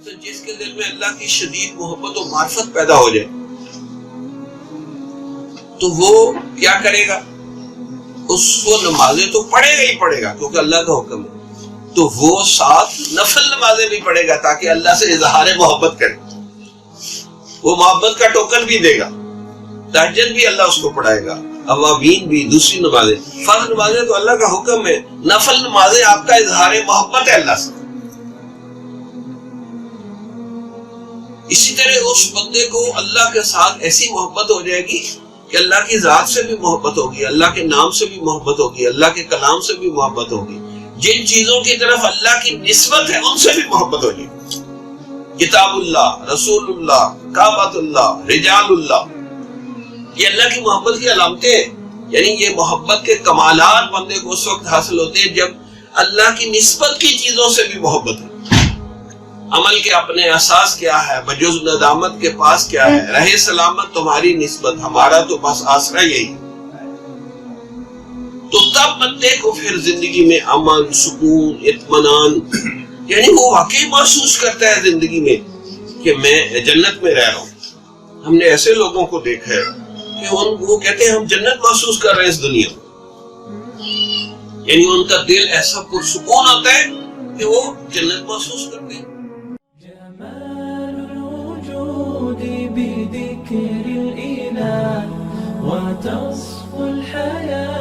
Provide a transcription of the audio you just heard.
تو جس کے دل میں اللہ کی شدید محبت و معرفت پیدا ہو جائے تو وہ کیا کرے گا؟ اس کو نمازیں تو پڑھے گا ہی پڑھے گا کیونکہ اللہ کا حکم ہے، تو وہ ساتھ نفل نمازیں بھی پڑھے گا تاکہ اللہ سے اظہار محبت کرے، وہ محبت کا ٹوکن بھی دے گا۔ تہجد بھی اللہ اس کو پڑھائے گا، اوابین بھی، دوسری نمازیں، فرض نمازیں تو اللہ کا حکم ہے، نفل نمازیں آپ کا اظہار محبت ہے اللہ سے۔ اسی طرح اس بندے کو اللہ کے ساتھ ایسی محبت ہو جائے گی کہ اللہ کی ذات سے بھی محبت ہوگی، اللہ کے نام سے بھی محبت ہوگی، اللہ کے کلام سے بھی محبت ہوگی، جن چیزوں کی طرف اللہ کی نسبت ہے ان سے بھی محبت ہوگی، کتاب اللہ، رسول اللہ، کعبۃ اللہ، رجال اللہ، یہ اللہ کی محبت کی علامتیں ہیں۔ یعنی یہ محبت کے کمالات بندے کو اس وقت حاصل ہوتے ہیں جب اللہ کی نسبت کی چیزوں سے بھی محبت ہے۔ عمل کے اپنے اساس کیا ہے، بجز ندامت کے پاس کیا ہے، رہے سلامت تمہاری نسبت، ہمارا تو بس آسرا یہی۔ تو تب بندے کو پھر زندگی میں امن، سکون، اطمینان، یعنی وہ واقعی محسوس کرتا ہے زندگی میں کہ میں جنت میں رہ رہا ہوں۔ ہم نے ایسے لوگوں کو دیکھا ہے کہ وہ کہتے ہیں ہم جنت محسوس کر رہے ہیں اس دنیا میں، یعنی ان کا دل ایسا پرسکون ہوتا ہے کہ وہ جنت محسوس کرتے ہیں۔ بذكر الإله وتصفو الحياة